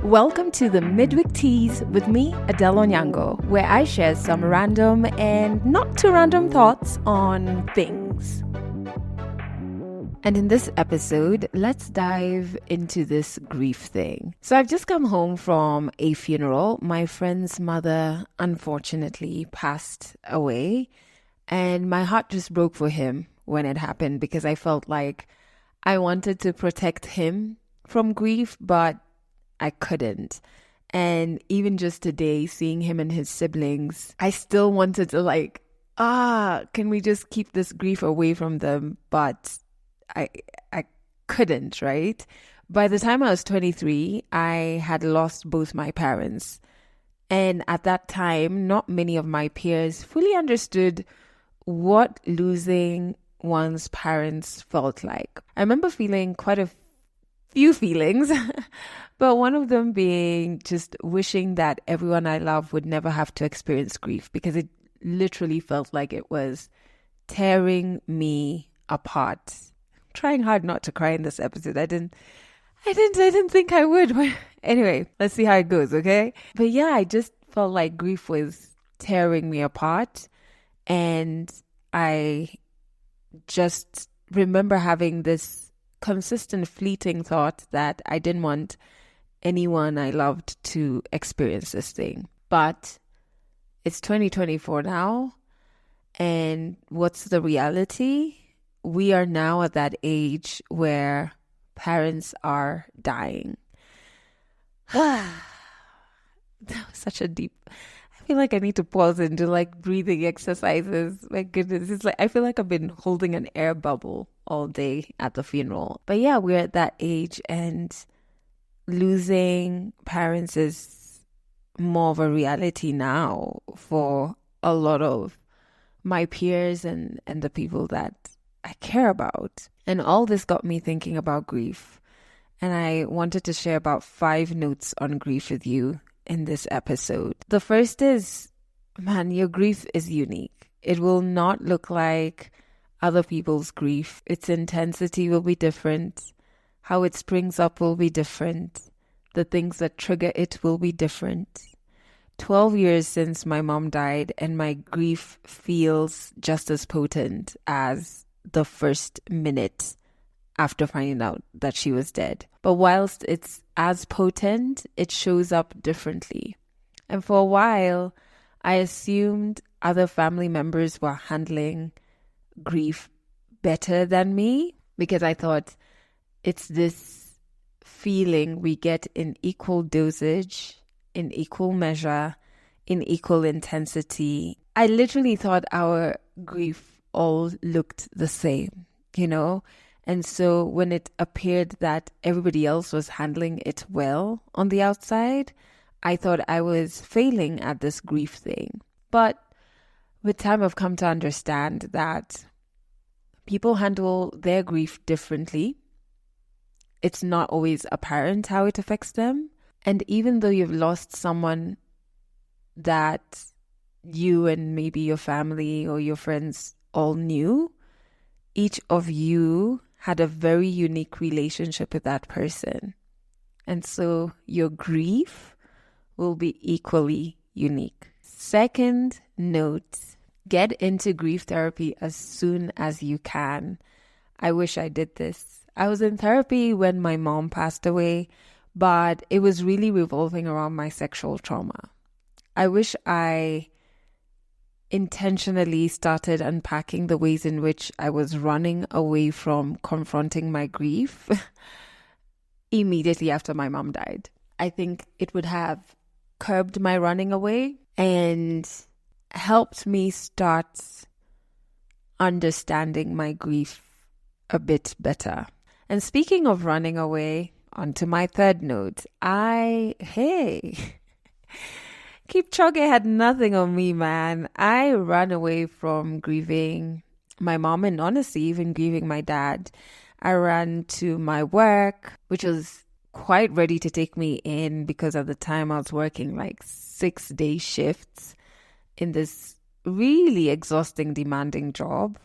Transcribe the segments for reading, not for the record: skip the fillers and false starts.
Welcome to the Mid-Week Tease with me, Adelle Onyango, where I share some random and not too random thoughts on things. And in this episode, let's dive into this grief thing. So I've just come home from a funeral. My friend's mother, unfortunately, passed away, and my heart just broke for him when it happened because I felt like I wanted to protect him from grief, but I couldn't. And even just today, seeing him and his siblings, I still wanted to can we just keep this grief away from them? But I couldn't, right? By the time I was 23, I had lost both my parents. And at that time, not many of my peers fully understood what losing one's parents felt like. I remember feeling quite a few feelings, but one of them being just wishing that everyone I love would never have to experience grief, because it literally felt like it was tearing me apart. I'm trying hard not to cry in this episode. I didn't think I would. Anyway, let's see how it goes, okay? But yeah, I just felt like grief was tearing me apart, and I just remember having this consistent fleeting thought that I didn't want anyone I loved to experience this thing. But it's 2024 now, and what's the reality? We are now at that age where parents are dying. That was such a deep... I feel like I need to pause and do breathing exercises. My goodness, it's I feel like I've been holding an air bubble all day at the funeral. But yeah, we're at that age, and losing parents is more of a reality now for a lot of my peers and the people that I care about. And all this got me thinking about grief. And I wanted to share about 5 notes on grief with you in this episode. The first is, your grief is unique. It will not look like other people's grief. Its intensity will be different. How it springs up will be different. The things that trigger it will be different. 12 years since my mom died, and my grief feels just as potent as the first minute after finding out that she was dead. But whilst it's as potent, it shows up differently. And for a while, I assumed other family members were handling grief better than me, because I thought it's this feeling we get in equal dosage, in equal measure, in equal intensity. I literally thought our grief all looked the same, And so when it appeared that everybody else was handling it well on the outside, I thought I was failing at this grief thing. But with time, I've come to understand that people handle their grief differently. It's not always apparent how it affects them. And even though you've lost someone that you and maybe your family or your friends all knew, each of you had a very unique relationship with that person. And so your grief will be equally unique. Second note, get into grief therapy as soon as you can. I wish I did this. I was in therapy when my mom passed away, but it was really revolving around my sexual trauma. I wish I intentionally started unpacking the ways in which I was running away from confronting my grief immediately after my mom died. I think it would have curbed my running away and helped me start understanding my grief a bit better. And speaking of running away, on to my third note. Kipchoge had nothing on me, man. I ran away from grieving my mom, and honestly, even grieving my dad. I ran to my work, which was quite ready to take me in, because at the time I was working 6-day shifts in this really exhausting, demanding job.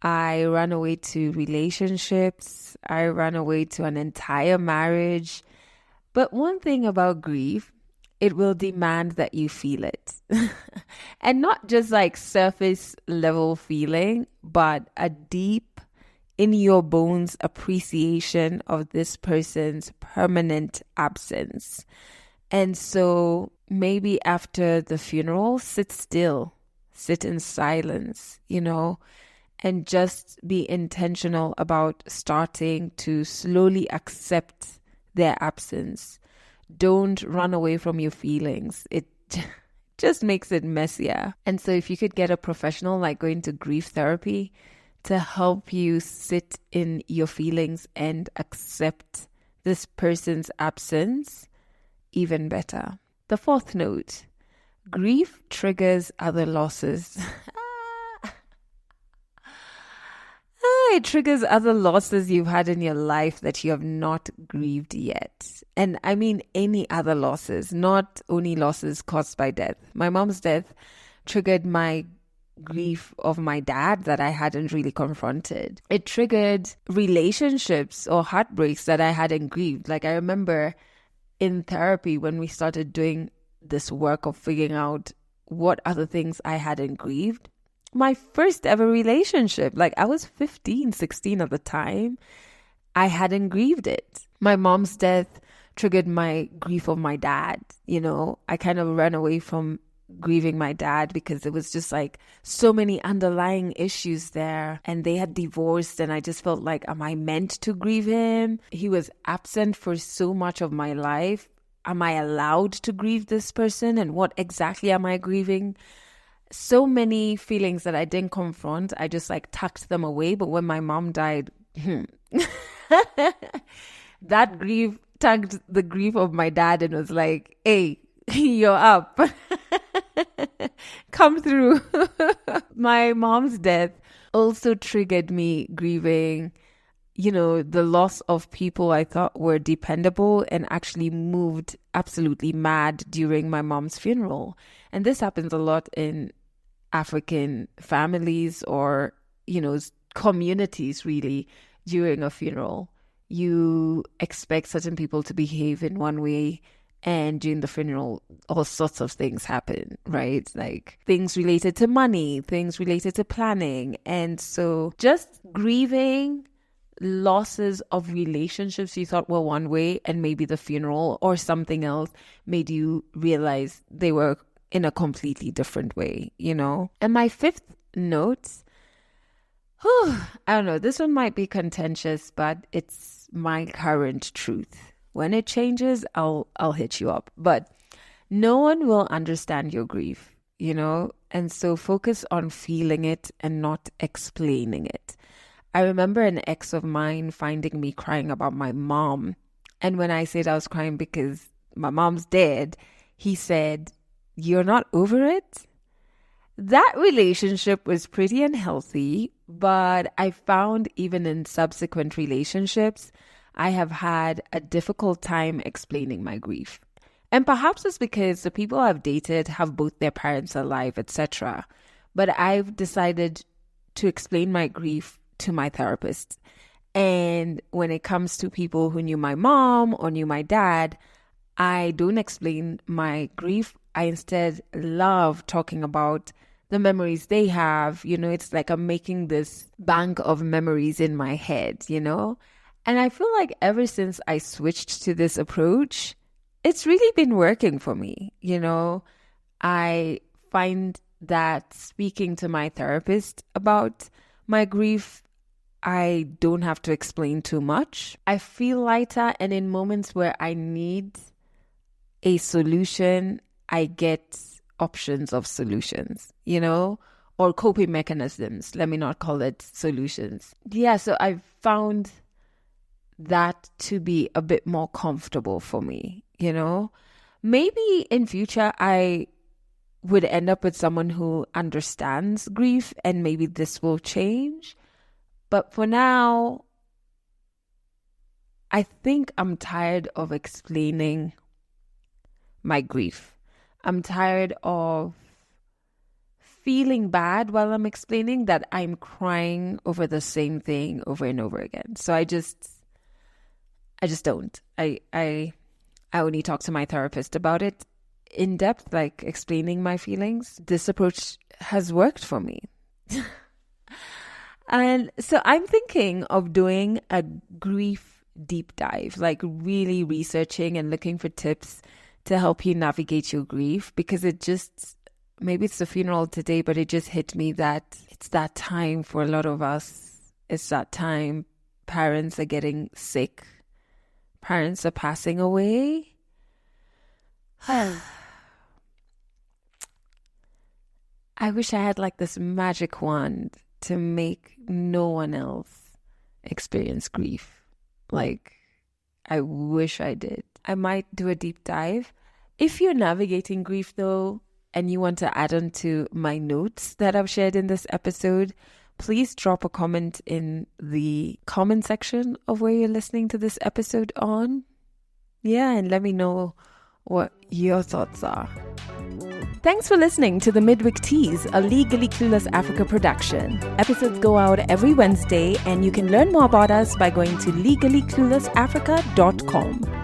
I ran away to relationships. I ran away to an entire marriage. But one thing about grief, it will demand that you feel it. And not just like surface level feeling, but a deep in your bones appreciation of this person's permanent absence. And so maybe after the funeral, sit still, sit in silence, and just be intentional about starting to slowly accept their absence. Don't run away from your feelings. It just makes it messier. And so if you could get a professional like going to grief therapy to help you sit in your feelings and accept this person's absence, even better. The fourth note, grief triggers other losses. It triggers other losses you've had in your life that you have not grieved yet. And I mean any other losses, not only losses caused by death. My mom's death triggered my grief of my dad that I hadn't really confronted. It triggered relationships or heartbreaks that I hadn't grieved. Like I remember in therapy when we started doing this work of figuring out what other things I hadn't grieved. My first ever relationship, like I was 15, 16 at the time, I hadn't grieved it. My mom's death triggered my grief of my dad. I kind of ran away from grieving my dad because it was just like so many underlying issues there, and they had divorced, and I just felt like, am I meant to grieve him? He was absent for so much of my life. Am I allowed to grieve this person? And what exactly am I grieving? So many feelings that I didn't confront. I just like tucked them away. But when my mom died, that grief tugged the grief of my dad and was like, hey, you're up. Come through. My mom's death also triggered me grieving, the loss of people I thought were dependable and actually moved absolutely mad during my mom's funeral. And this happens a lot in African families or, communities really during a funeral. You expect certain people to behave in one way, and during the funeral, all sorts of things happen, right? Like things related to money, things related to planning. And so just grieving losses of relationships you thought were one way, and maybe the funeral or something else made you realize they were in a completely different way, And my fifth note, I don't know, this one might be contentious, but it's my current truth. When it changes, I'll hit you up. But no one will understand your grief, And so focus on feeling it and not explaining it. I remember an ex of mine finding me crying about my mom. And when I said I was crying because my mom's dead, he said, "You're not over it?" That relationship was pretty unhealthy, but I found even in subsequent relationships, I have had a difficult time explaining my grief. And perhaps it's because the people I've dated have both their parents alive, etc. But I've decided to explain my grief to my therapist. And when it comes to people who knew my mom or knew my dad, I don't explain my grief. I instead love talking about the memories they have. It's like I'm making this bank of memories in my head, And I feel like ever since I switched to this approach, it's really been working for me. I find that speaking to my therapist about my grief, I don't have to explain too much. I feel lighter, and in moments where I need a solution, I get options of solutions, or coping mechanisms. Let me not call it solutions. Yeah, so I've found that to be a bit more comfortable for me, Maybe in future I would end up with someone who understands grief, and maybe this will change. But for now, I think I'm tired of explaining my grief. I'm tired of feeling bad while I'm explaining that I'm crying over the same thing over and over again. So I just don't. I I only talk to my therapist about it in depth, like explaining my feelings. This approach has worked for me. And so I'm thinking of doing a grief deep dive, like really researching and looking for tips to help you navigate your grief, because maybe it's the funeral today, but it just hit me that it's that time for a lot of us. It's that time parents are getting sick. Parents are passing away. I wish I had like this magic wand to make no one else experience grief. Like, I wish I did. I might do a deep dive. If you're navigating grief though, and you want to add on to my notes that I've shared in this episode, please drop a comment in the comment section of where you're listening to this episode on. Yeah, and let me know what your thoughts are. Thanks for listening to the Mid-Week Tease, a Legally Clueless Africa production. Episodes go out every Wednesday, and you can learn more about us by going to legallycluelessafrica.com.